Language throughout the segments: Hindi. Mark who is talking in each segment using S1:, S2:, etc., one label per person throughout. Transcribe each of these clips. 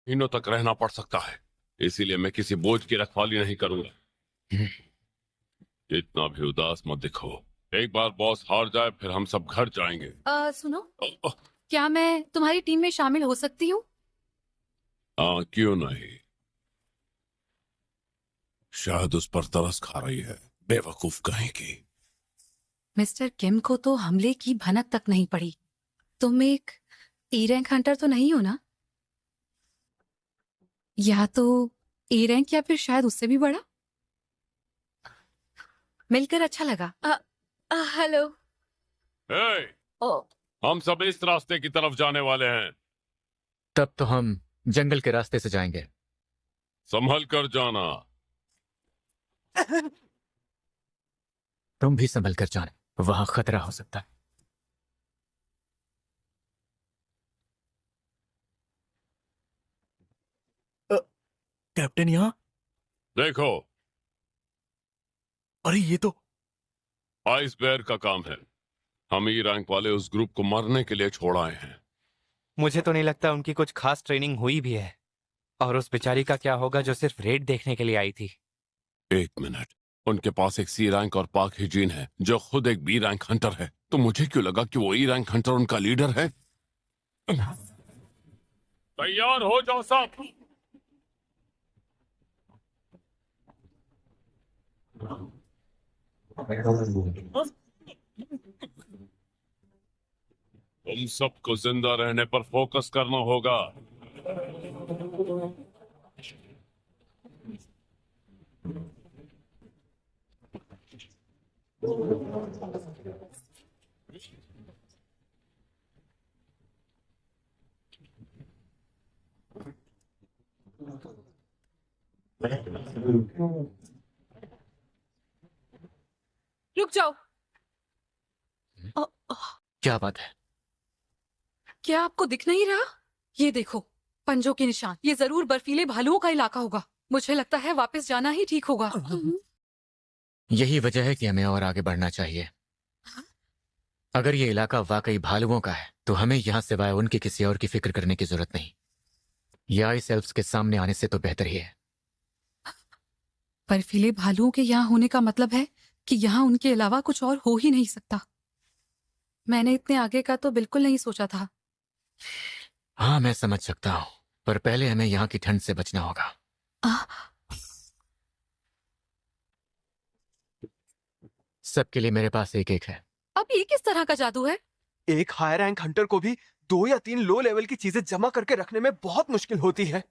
S1: महीनों तक रहना पड़ सकता है, इसीलिए मैं किसी बोझ की रखवाली नहीं करूंगा। इतना भी उदास मत दिखो। एक बार बॉस हार जाए फिर हम सब घर जाएंगे।
S2: सुनो,
S1: अ, अ,
S2: क्या मैं तुम्हारी टीम में शामिल हो सकती हूँ?
S1: हाँ, क्यों नहीं। शायद उस पर तरस खा रही है, बेवकूफ कहेगी।
S2: मिस्टर किम को तो हमले की भनक तक नहीं पड़ी। तुम एक ए रैंक हंटर तो नहीं हो ना? या तो ए रैंक या फिर शायद उससे भी बड़ा। मिलकर अच्छा लगा। हेलो।
S1: हे,
S2: ओ,
S1: हम सब इस रास्ते की तरफ जाने वाले हैं।
S3: तब तो हम जंगल के रास्ते से जाएंगे।
S1: संभल कर जाना।
S3: तुम भी संभल कर जाना, वहां खतरा हो सकता है।
S4: कैप्टन यहाँ।
S1: देखो,
S4: अरे ये तो
S1: आइस बेयर का काम है। हम ई रैंक वाले उस ग्रुप को मरने के लिए छोड़ आए हैं।
S5: मुझे तो नहीं लगता उनकी कुछ खास ट्रेनिंग हुई भी है। और उस बेचारी का क्या होगा जो सिर्फ रेड देखने के लिए आई थी।
S1: एक मिनट, उनके पास एक सी रैंक और पाक हिजीन है जो खुद एक बी रैंक हंटर है, तो मुझे क्यों लगा कि वो ई रैंक हंटर उनका लीडर है। तैयार हो जाओ सब। तुम सबको जिंदा रहने पर फोकस करना होगा।
S2: रुक जाओ।
S3: क्या बात है?
S2: क्या आपको दिख नहीं रहा? ये देखो, पंजों के निशान। ये जरूर बर्फीले भालुओं का इलाका होगा। मुझे लगता है वापस जाना ही ठीक होगा।
S3: यही वजह है कि हमें और आगे बढ़ना चाहिए। अगर ये इलाका वाकई भालुओं का है तो हमें यहाँ सिवाय उनकी किसी और की फिक्र करने की जरूरत नहीं। ये आइस एल्फ्स के सामने आने से तो बेहतर ही है।
S2: बर्फीले भालुओं के यहाँ होने का मतलब है कि यहाँ उनके अलावा कुछ और हो ही नहीं सकता। मैंने इतने आगे का तो बिल्कुल नहीं सोचा था।
S3: हाँ, मैं समझ सकता हूँ, पर पहले हमें यहाँ की ठंड से बचना होगा।
S2: आ,
S3: सबके लिए मेरे पास एक एक है।
S2: अब ये किस तरह का जादू है?
S4: एक हाई रैंक हंटर को भी 2 या 3 लो लेवल की चीजें जमा करके रखने में बहुत मुश्किल होती है।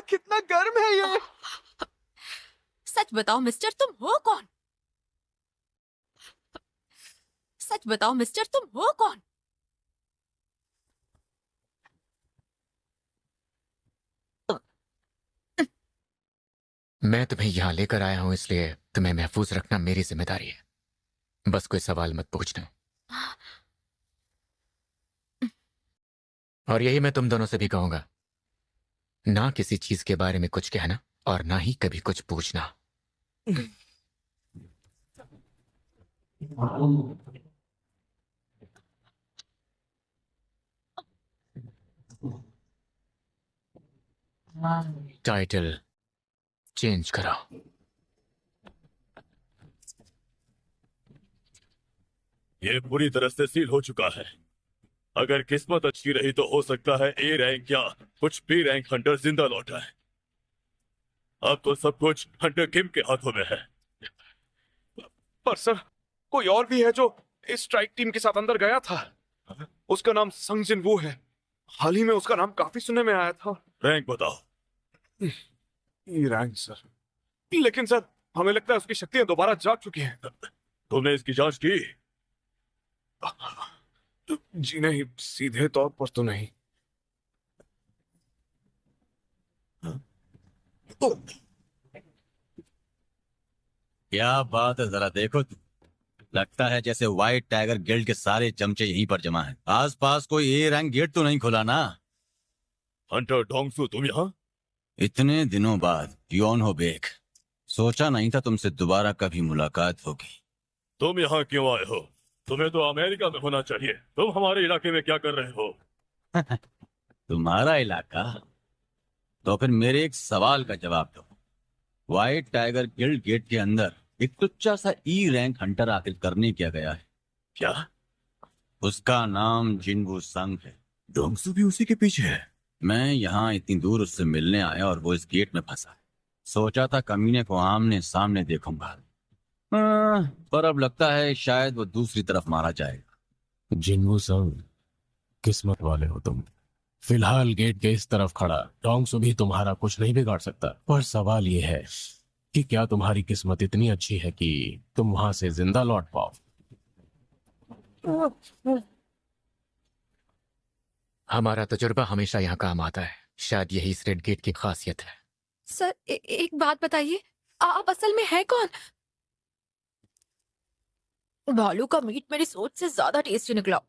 S4: कितना गर्म है ये।
S2: सच बताओ मिस्टर, तुम हो कौन? सच बताओ मिस्टर, तुम हो कौन?
S3: मैं तुम्हें यहाँ लेकर आया हूँ, इसलिए तुम्हें महफूज रखना मेरी जिम्मेदारी है। बस कोई सवाल मत पूछना। और यही मैं तुम दोनों से भी कहूंगा, ना किसी चीज के बारे में कुछ कहना और ना ही कभी कुछ पूछना। टाइटल चेंज करो।
S6: ये पूरी तरह से सील हो चुका है। अगर किस्मत अच्छी रही तो हो सकता है ए रैंक या कुछ बी रैंक हंटर जिंदा लौटा है। अब तो सब कुछ हंटर किम के हाथों में है।
S7: पर सर, कोई और भी है जो इस स्ट्राइक टीम के साथ अंदर गया था। उसका नाम संग जिन वू है। हाल ही में उसका नाम काफी सुनने में आया था।
S6: रैंक बताओ।
S7: E rank sir. लेकिन सर, हमें लगता है उसकी शक्तियां दोबारा जाग चुकी हैं।
S6: तुमने इसकी जांच की?
S7: जी नहीं, सीधे तौर पर तो नहीं।
S8: क्या बात है, जरा देखो। लगता है जैसे व्हाइट टाइगर गिल्ड के सारे चमचे यहीं पर जमा हैं। आसपास कोई ए रैंक गेट तो नहीं खुला ना?
S6: हंटर डोंगसू, तुम यहाँ?
S8: इतने दिनों बाद योन हो बेक। सोचा नहीं था तुमसे दोबारा कभी मुलाकात होगी।
S6: तुम यहाँ क्यों आए हो? तुम्हें तो अमेरिका में होना चाहिए। तुम हमारे इलाके में क्या कर रहे हो?
S8: तुम्हारा इलाका? तो फिर मेरे एक सवाल का जवाब दो। व्हाइट टाइगर गिल्ड गेट के अंदर एक तुच्चा सा ई रैंक हंटर आखिर करने क्या गया है?
S6: क्या?
S8: उसका नाम जिनवू संग है।
S6: डोंगसू भी उसी के पीछे है?
S8: मैं यहाँ इतनी दूर उससे मिलने आया और वो इस गेट में फंसा है। सोचा था कमीने को आमने सामने देखूंगा, पर अब लगता है शायद वो दूसरी तरफ मारा जाएगा।
S9: जिन्वू संग, किस्मत वाले हो तुम। फिलहाल गेट के इस तरफ खड़ा डोंगसू भी तुम्हारा कुछ नहीं बिगाड़ सकता। पर सवाल ये है कि क्या तुम्हारी किस्मत इतनी अच्छी है कि तुम वहां से जिंदा लौट पाओ?
S3: हमारा तजुर्बा हमेशा यहाँ काम आता है। शायद यही इस रेड गेट की खासियत है।
S2: सर एक बात बताइए, आप असल में हैं कौन?
S10: भालू का मीट मेरी सोच से ज्यादा टेस्टी निकला।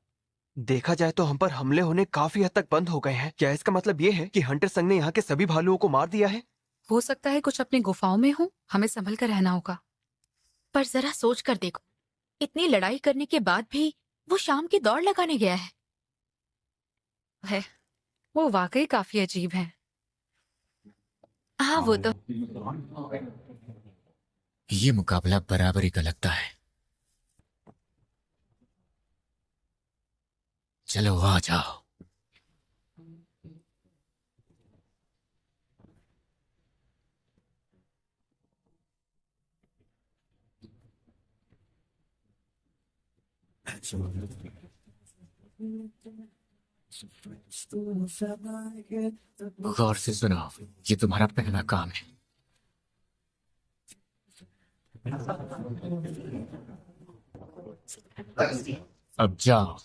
S4: देखा जाए तो हम पर हमले होने काफी हद तक बंद हो गए हैं। क्या इसका मतलब ये है कि हंटर संघ ने यहाँ के सभी भालुओं को मार दिया है?
S2: हो सकता है कुछ अपनी गुफाओं में हो, हमें संभल कर रहना होगा।
S10: पर जरा सोच कर देखो, इतनी लड़ाई करने के बाद भी वो शाम की दौड़ लगाने गया है।
S2: वो वाकई काफी अजीब है।
S10: हाँ वो तो।
S3: ये मुकाबला बराबरी का लगता है। चलो आ जाओ। गौर से सुनो, ये तुम्हारा पहला काम है। अब जाओ।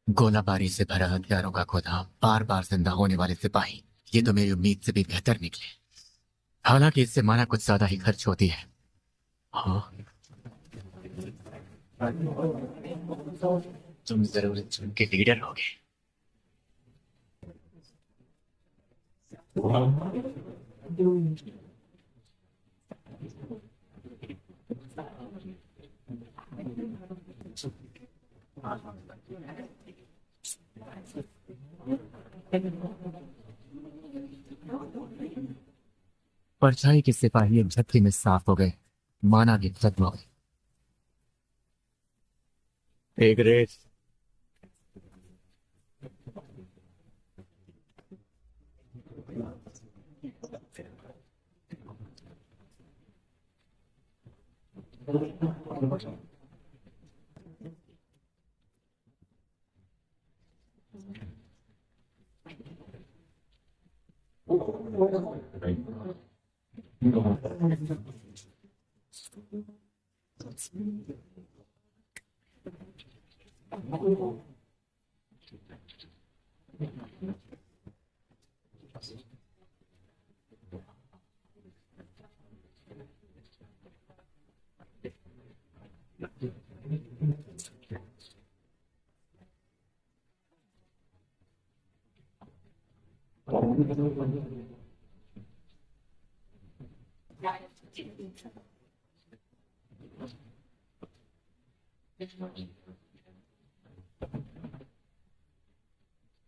S3: गोलाबारी से भरा हथियारों का गोदाम, बार बार जिंदा होने वाले सिपाही, ये तो मेरी उम्मीद से भी बेहतर निकले। हालांकि इससे माना कुछ ज्यादा ही खर्च होती है। हाँ, तुम जरूर के लीडर होगे। परछाई के सिपाही एक झटके में साफ हो गए, माना कि खत्म हो गए। एक रेस।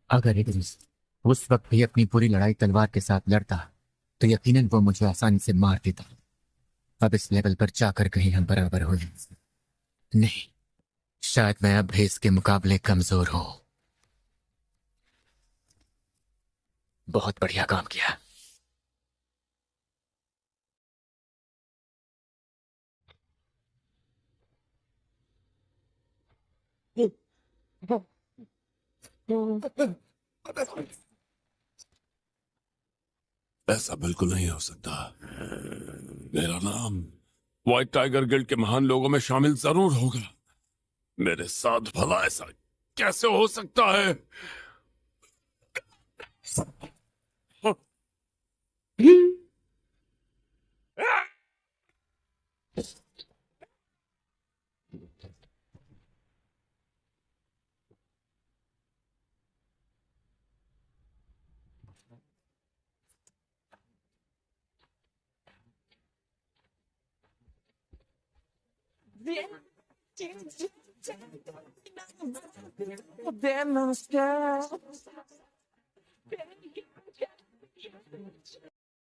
S3: अगर इद्रिस उस वक्त भी अपनी पूरी लड़ाई तलवार के साथ लड़ता तो यकीनन वो मुझे आसानी से मार देता। अब इस लेवल पर जाकर कहीं हम बराबर हो नहीं। शायद मैं अब भी इसके मुकाबले कमजोर हूं। बहुत बढ़िया काम किया।
S1: ऐसा बिल्कुल नहीं हो सकता। मेरा नाम व्हाइट टाइगर गिल्ड के महान लोगों में शामिल जरूर होगा। मेरे साथ भला ऐसा कैसे हो सकता है?
S11: नमस्कार